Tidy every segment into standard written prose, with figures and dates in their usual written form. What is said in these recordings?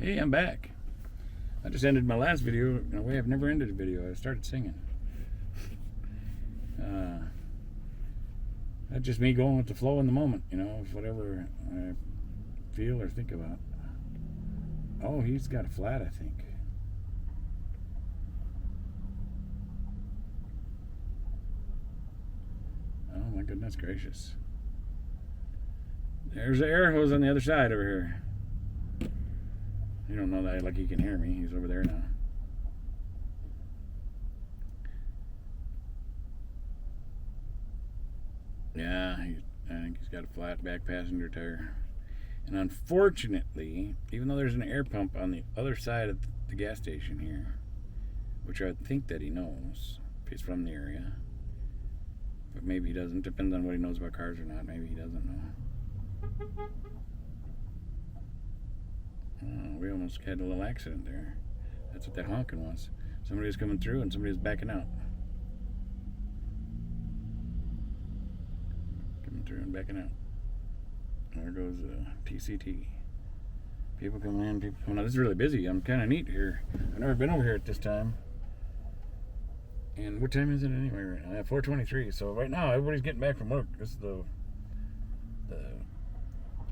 Hey, I'm back. I just ended my last video in a way I've never ended a video. I started singing. That's just me going with the flow in the moment, of whatever I feel or think about. Oh, he's got a flat, I think. Oh my goodness gracious. There's the air hose on the other side over here. You don't know that, like he can hear me. He's over there now. Yeah, I think he's got a flat back passenger tire. And unfortunately, even though there's an air pump on the other side of the gas station here, which I think that he knows if he's from the area, but maybe he doesn't. Depends on what he knows about cars or not. Maybe he doesn't know. Oh, we almost had a little accident there. That's what that honking was. Somebody was coming through and somebody was backing out. Coming through and backing out. There goes TCT. People coming in, people coming out. This is really busy. I'm kind of neat here. I've never been over here at this time. And what time is it anyway right now? 4:23. So right now everybody's getting back from work. This is the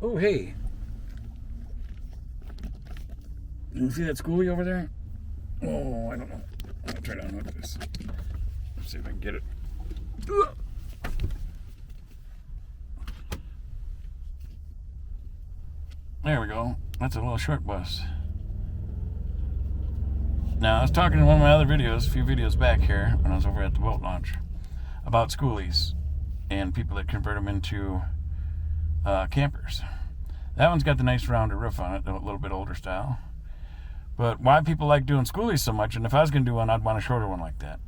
oh, hey. You see that schoolie over there? Oh, I don't know. I'll try to unhook this. Let's see if I can get it. There we go. That's a little short bus. Now, I was talking in one of my other videos, a few videos back here, when I was over at the boat launch, about schoolies and people that convert them into campers. That one's got the nice rounded roof on it, a little bit older style. But why people like doing schoolies so much, and if I was going to do one, I'd want a shorter one like that.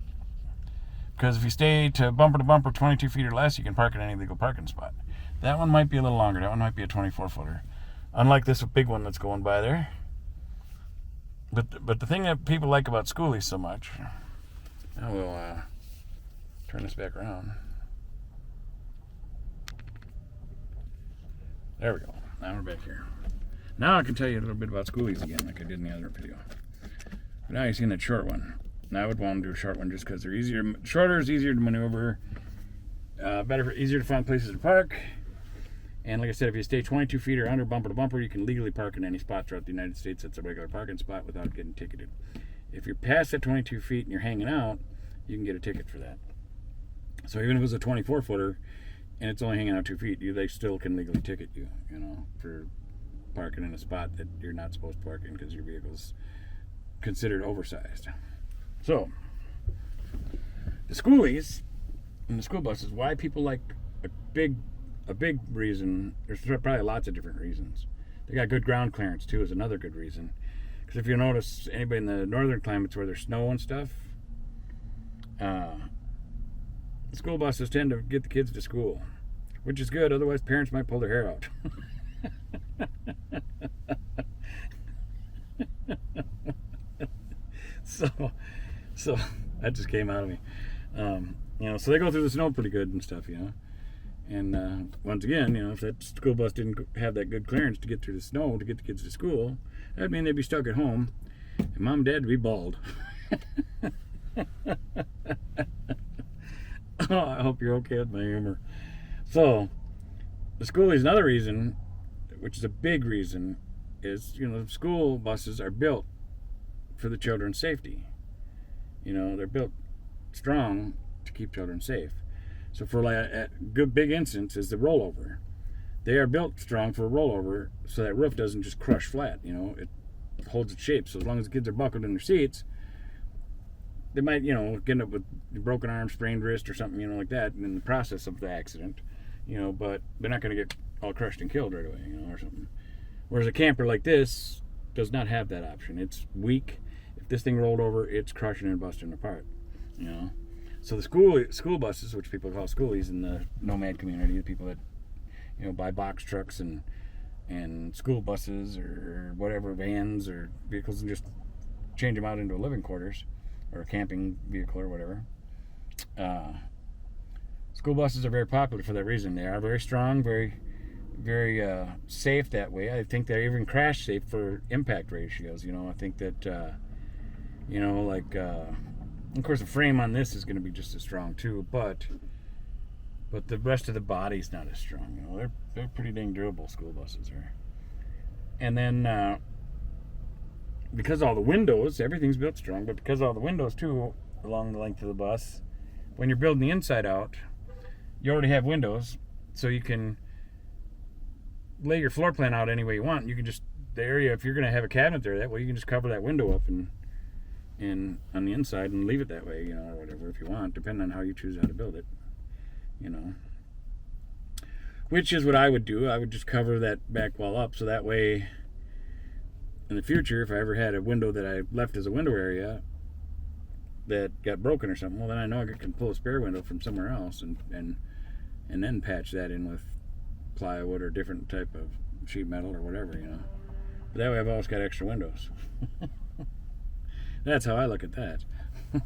Because if you stay to bumper 22 feet or less, you can park in any legal parking spot. That one might be a little longer. That one might be a 24-footer. Unlike this big one that's going by there. But the thing that people like about schoolies so much, I will turn this back around. There we go. Now we're back here. Now I can tell you a little bit about schoolies again, like I did in the other video. But now you've seen that short one. Now I would want to do a short one just because they're easier. Shorter is easier to maneuver, easier to find places to park. And like I said, if you stay 22 feet or under bumper to bumper, you can legally park in any spot throughout the United States that's a regular parking spot without getting ticketed. If you're past that 22 feet and you're hanging out, you can get a ticket for that. So even if it was a 24-footer and it's only hanging out 2 feet, they still can legally ticket you, for parking in a spot that you're not supposed to park in because your vehicle's considered oversized. So, the schoolies and the school buses, why people like a big reason, there's probably lots of different reasons. They got good ground clearance too is another good reason. Because if you notice, anybody in the northern climates where there's snow and stuff, the school buses tend to get the kids to school, which is good. Otherwise, parents might pull their hair out. So that just came out of me. So they go through the snow pretty good and stuff, And once again, if that school bus didn't have that good clearance to get through the snow to get the kids to school, that'd mean they'd be stuck at home, and mom and dad would be bald. Oh, I hope you're okay with my humor. So, the school is another reason, which is a big reason, is, school buses are built for the children's safety. They're built strong to keep children safe. So for a good big instance is the rollover. They are built strong for a rollover so that roof doesn't just crush flat. It holds its shape. So as long as the kids are buckled in their seats, they might, get up with a broken arm, sprained wrist or something, like that in the process of the accident. But they're not going to get all crushed and killed right away, or something. Whereas a camper like this does not have that option. It's weak. If this thing rolled over, it's crushing and busting apart, So the school buses, which people call schoolies in the nomad community, the people that buy box trucks and school buses or whatever, vans or vehicles, and just change them out into living quarters or a camping vehicle or whatever. School buses are very popular for that reason. They are very strong, very very safe that way. I think they're even crash safe for impact ratios. I think that like of course the frame on this is going to be just as strong too, but the rest of the body's not as strong. They're pretty dang durable, school buses are. And then because all the windows, everything's built strong, but because all the windows too along the length of the bus, when you're building the inside out, you already have windows, so you can lay your floor plan out any way you want. You can just, the area, if you're going to have a cabinet there, that way you can just cover that window up and on the inside and leave it that way, or whatever if you want, depending on how you choose how to build it, Which is what I would do. I would just cover that back wall up, so that way in the future, if I ever had a window that I left as a window area that got broken or something, well, then I know I can pull a spare window from somewhere else and then patch that in with plywood or different type of sheet metal or whatever, But that way I've always got extra windows. That's how I look at that. But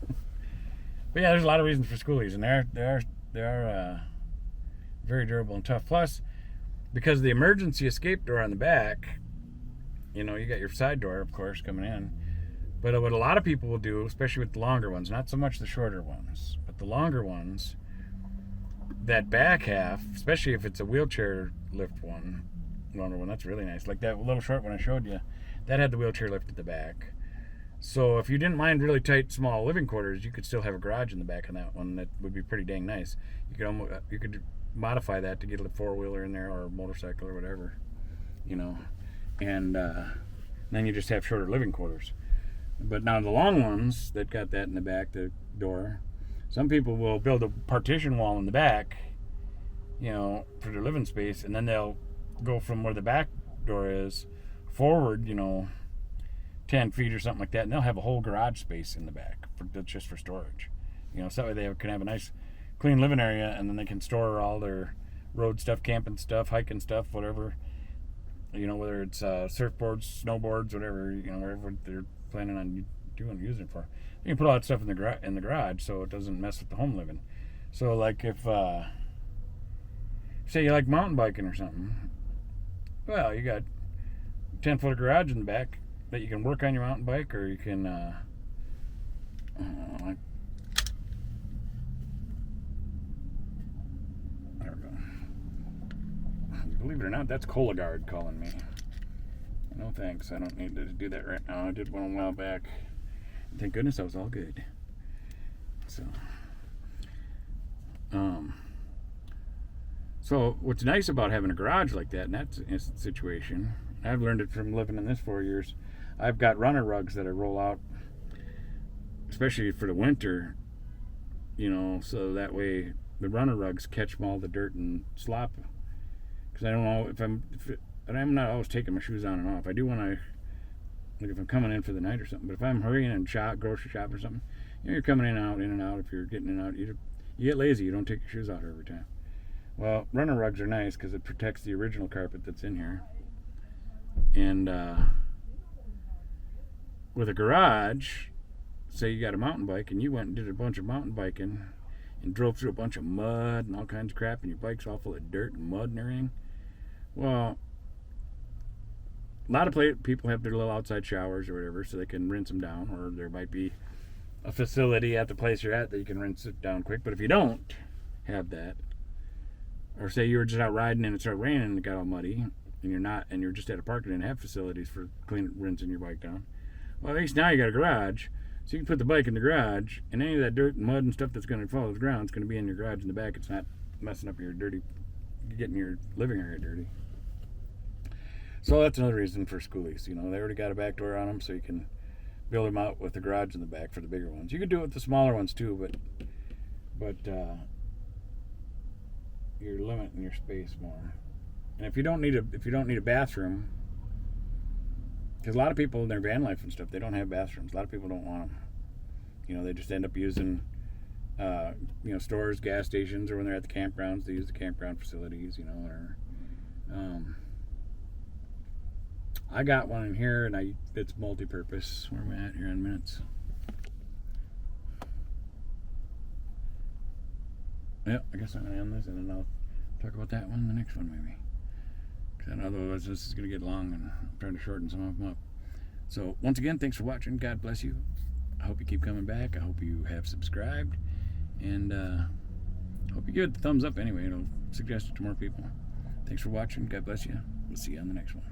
yeah, there's a lot of reasons for Schoolies, and they are very durable and tough. Plus, because of the emergency escape door on the back, you got your side door, of course, coming in. But what a lot of people will do, especially with the longer ones, not so much the shorter ones, but the longer ones, that back half, especially if it's a wheelchair lift longer one, that's really nice. Like that little short one I showed you, that had the wheelchair lift at the back. So if you didn't mind really tight, small living quarters, you could still have a garage in the back on that one. That would be pretty dang nice. You could modify that to get a four-wheeler in there or a motorcycle or whatever, and then you just have shorter living quarters. But now the long ones that got that in the back, the door, some people will build a partition wall in the back, for their living space, and then they'll go from where the back door is forward, 10 feet or something like that, and they'll have a whole garage space in the back just for storage. So that way they can have a nice clean living area, and then they can store all their road stuff, camping stuff, hiking stuff, whatever, whether it's surfboards, snowboards, whatever, whatever they're planning on using it for. You can put all that stuff in the garage so it doesn't mess with the home living. So like if say you like mountain biking or something, well, you got 10-foot garage in the back that you can work on your mountain bike, or you can there we go. Believe it or not, that's Cologuard calling me. No thanks, I don't need to do that right now. I did one a while back. Thank goodness I was all good. So what's nice about having a garage like that in that situation, I've learned it from living in this 4 years, I've got runner rugs that I roll out, especially for the winter, so that way the runner rugs catch all the dirt and slop. Because I don't know and I'm not always taking my shoes on and off. I do when like if I'm coming in for the night or something. But if I'm hurrying and grocery shop or something, you're coming in and out. If you're getting in and out, you get lazy. You don't take your shoes out every time. Well, runner rugs are nice because it protects the original carpet that's in here. And with a garage, say you got a mountain bike and you went and did a bunch of mountain biking and drove through a bunch of mud and all kinds of crap, and your bike's all full of dirt and mud and everything. Well, a lot of people have their little outside showers or whatever, so they can rinse them down, or there might be a facility at the place you're at that you can rinse it down quick. But if you don't have that, or say you were just out riding and it started raining and it got all muddy, and you're just at a park and didn't have facilities for rinsing your bike down, well, at least now you got a garage, so you can put the bike in the garage, and any of that dirt and mud and stuff that's going to fall to the ground is going to be in your garage in the back. It's not messing up getting your living area dirty. So that's another reason for Schoolies. They already got a back door on them, so you can build them out with the garage in the back for the bigger ones. You could do it with the smaller ones too, but you're limiting your space more. And if you don't need a bathroom, because a lot of people in their van life and stuff, they don't have bathrooms. A lot of people don't want them. They just end up using stores, gas stations, or when they're at the campgrounds, they use the campground facilities. Or I got one in here, and it's multi-purpose. Where am I at here in minutes? Yeah, I guess I'm going to end this, and then I'll talk about that one in the next one, maybe. And otherwise, this is going to get long, and I'm trying to shorten some of them up. So, once again, thanks for watching. God bless you. I hope you keep coming back. I hope you have subscribed. And hope you give it the thumbs up anyway. It'll suggest it to more people. Thanks for watching. God bless you. We'll see you on the next one.